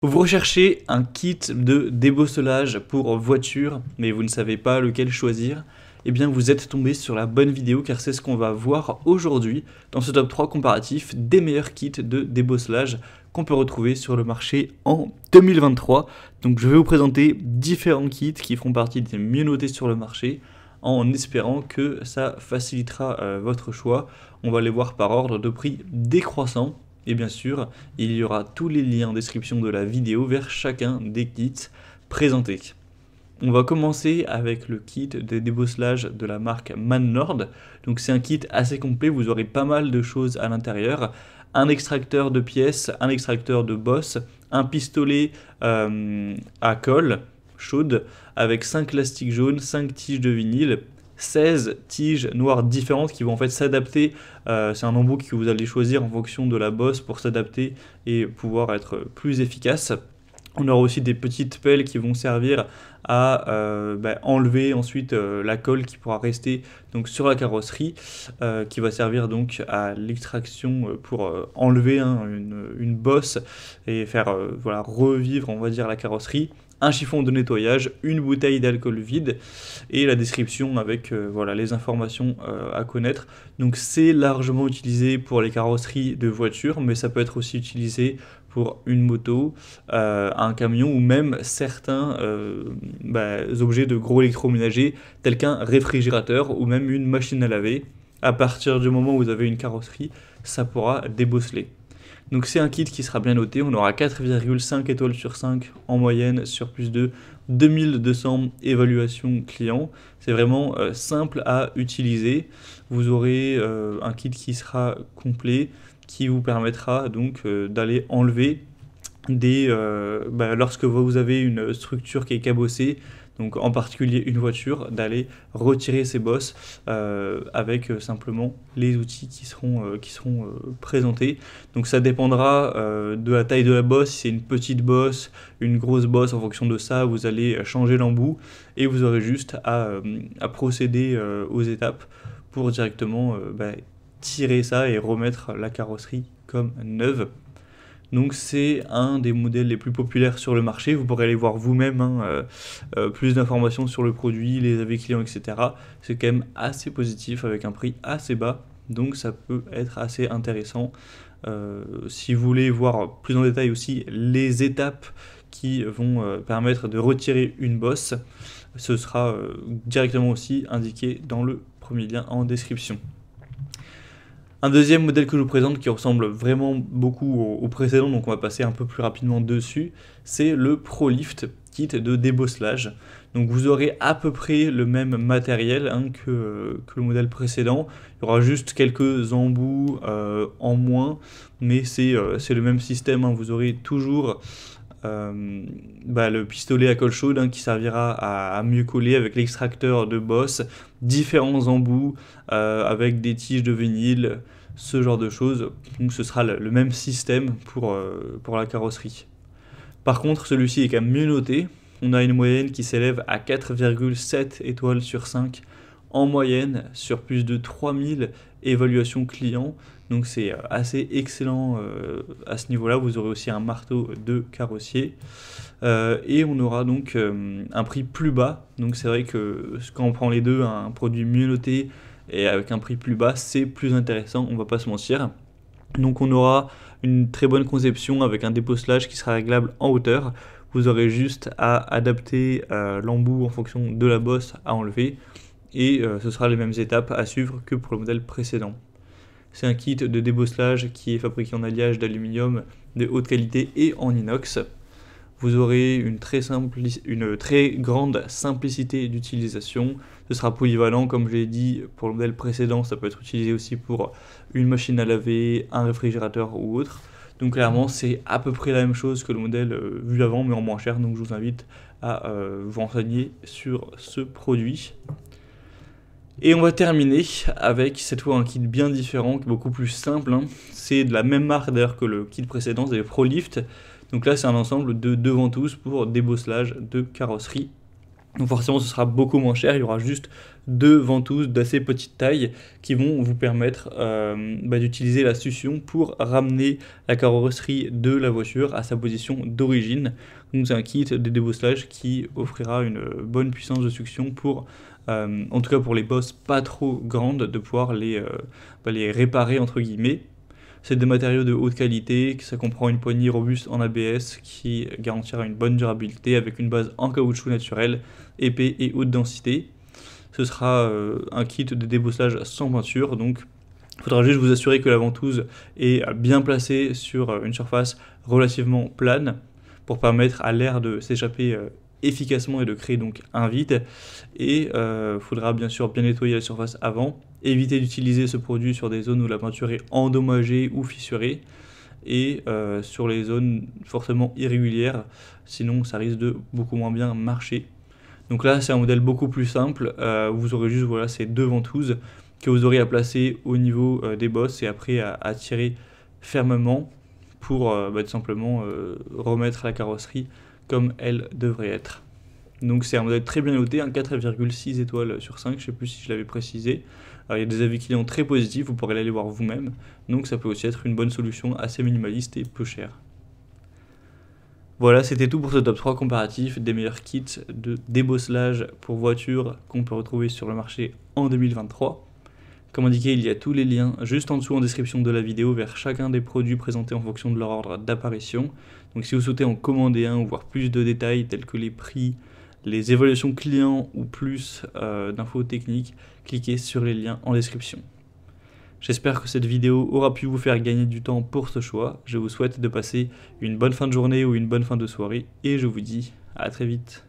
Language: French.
Vous recherchez un kit de débosselage pour voiture, mais vous ne savez pas lequel choisir. Eh bien, vous êtes tombé sur la bonne vidéo car c'est ce qu'on va voir aujourd'hui dans ce top 3 comparatif des meilleurs kits de débosselage qu'on peut retrouver sur le marché en 2023. Donc, je vais vous présenter différents kits qui font partie des mieux notés sur le marché en espérant que ça facilitera votre choix. On va les voir par ordre de prix décroissant. Et bien sûr, il y aura tous les liens en description de la vidéo vers chacun des kits présentés. On va commencer avec le kit de débosselage de la marque Manlord. Donc c'est un kit assez complet, vous aurez pas mal de choses à l'intérieur. Un extracteur de pièces, un extracteur de bosse, un pistolet à colle chaude avec 5 élastiques jaunes, 5 tiges de vinyle, 16 tiges noires différentes qui vont en fait s'adapter. C'est un embout que vous allez choisir en fonction de la bosse pour s'adapter et pouvoir être plus efficace. On aura aussi des petites pelles qui vont servir à enlever ensuite la colle qui pourra rester donc sur la carrosserie, qui va servir donc à l'extraction pour enlever une bosse et faire revivre on va dire la carrosserie. Un chiffon de nettoyage, une bouteille d'alcool vide et la description avec les informations à connaître. Donc c'est largement utilisé pour les carrosseries de voitures, mais ça peut être aussi utilisé pour une moto, un camion ou même certains objets de gros électroménagers tels qu'un réfrigérateur ou même une machine à laver. À partir du moment où vous avez une carrosserie, ça pourra débosseler. Donc c'est un kit qui sera bien noté, on aura 4,5 étoiles sur 5 en moyenne sur plus de 2200 évaluations clients. C'est vraiment simple à utiliser. Vous aurez un kit qui sera complet, qui vous permettra donc d'aller enlever lorsque vous avez une structure qui est cabossée, donc en particulier une voiture, d'aller retirer ces bosses avec simplement les outils qui seront présentés. Donc ça dépendra de la taille de la bosse. Si c'est une petite bosse, une grosse bosse, en fonction de ça, vous allez changer l'embout et vous aurez juste à procéder aux étapes pour directement tirer ça et remettre la carrosserie comme neuve. Donc c'est un des modèles les plus populaires sur le marché, vous pourrez aller voir vous-même plus d'informations sur le produit, les avis clients, etc. C'est quand même assez positif avec un prix assez bas, donc ça peut être assez intéressant. Si vous voulez voir plus en détail aussi les étapes qui vont permettre de retirer une bosse, ce sera directement aussi indiqué dans le premier lien en description. Un deuxième modèle que je vous présente qui ressemble vraiment beaucoup au précédent, donc on va passer un peu plus rapidement dessus, c'est le ProLift kit de débosselage. Donc vous aurez à peu près le même matériel que le modèle précédent. Il y aura juste quelques embouts en moins, mais c'est le même système. Vous aurez toujours le pistolet à colle chaude qui servira à mieux coller avec l'extracteur de bosse, différents embouts avec des tiges de vinyle, ce genre de choses. Donc ce sera le même système pour la carrosserie. Par contre, celui-ci est quand même mieux noté. On a une moyenne qui s'élève à 4,7 étoiles sur 5 en moyenne sur plus de 3000 évaluations clients. Donc c'est assez excellent à ce niveau-là. Vous aurez aussi un marteau de carrossier. Et on aura donc un prix plus bas. Donc c'est vrai que quand on prend les deux, un produit mieux noté et avec un prix plus bas, c'est plus intéressant, on va pas se mentir. Donc on aura une très bonne conception avec un débosselage qui sera réglable en hauteur. Vous aurez juste à adapter l'embout en fonction de la bosse à enlever. Et ce sera les mêmes étapes à suivre que pour le modèle précédent. C'est un kit de débosselage qui est fabriqué en alliage d'aluminium de haute qualité et en inox. Vous aurez une très grande simplicité d'utilisation. Ce sera polyvalent, comme je l'ai dit pour le modèle précédent, ça peut être utilisé aussi pour une machine à laver, un réfrigérateur ou autre. Donc clairement, c'est à peu près la même chose que le modèle vu avant, mais en moins cher. Donc je vous invite à vous renseigner sur ce produit. Et on va terminer avec cette fois un kit bien différent, beaucoup plus simple. C'est de la même marque d'ailleurs que le kit précédent, c'est le ProLift. Donc là c'est un ensemble de deux ventouses pour débosselage de carrosserie. Donc forcément ce sera beaucoup moins cher, il y aura juste 2 ventouses d'assez petite taille qui vont vous permettre d'utiliser la succion pour ramener la carrosserie de la voiture à sa position d'origine. Donc c'est un kit de débosselage qui offrira une bonne puissance de succion pour, en tout cas pour les bosses pas trop grandes, de pouvoir les réparer entre guillemets. C'est des matériaux de haute qualité, ça comprend une poignée robuste en ABS qui garantira une bonne durabilité avec une base en caoutchouc naturel, épais et haute densité. Ce sera un kit de débosselage sans peinture, donc il faudra juste vous assurer que la ventouse est bien placée sur une surface relativement plane pour permettre à l'air de s'échapper efficacement et de créer donc un vide. Et faudra bien sûr bien nettoyer la surface avant, éviter d'utiliser ce produit sur des zones où la peinture est endommagée ou fissurée, et sur les zones fortement irrégulières, sinon ça risque de beaucoup moins bien marcher. Donc là c'est un modèle beaucoup plus simple, vous aurez juste voilà, ces 2 ventouses que vous aurez à placer au niveau des bosses et après à tirer fermement pour tout simplement remettre la carrosserie comme elle devrait être. Donc c'est un modèle très bien noté, un 4,6 étoiles sur 5, je ne sais plus si je l'avais précisé. Il y a des avis clients très positifs, vous pourrez aller voir vous-même. Donc ça peut aussi être une bonne solution assez minimaliste et peu chère. Voilà, c'était tout pour ce top 3 comparatif des meilleurs kits de débosselage pour voitures qu'on peut retrouver sur le marché en 2023. Comme indiqué, il y a tous les liens juste en dessous en description de la vidéo vers chacun des produits présentés en fonction de leur ordre d'apparition. Donc si vous souhaitez en commander un ou voir plus de détails tels que les prix, les évaluations clients ou plus d'infos techniques, cliquez sur les liens en description. J'espère que cette vidéo aura pu vous faire gagner du temps pour ce choix. Je vous souhaite de passer une bonne fin de journée ou une bonne fin de soirée et je vous dis à très vite.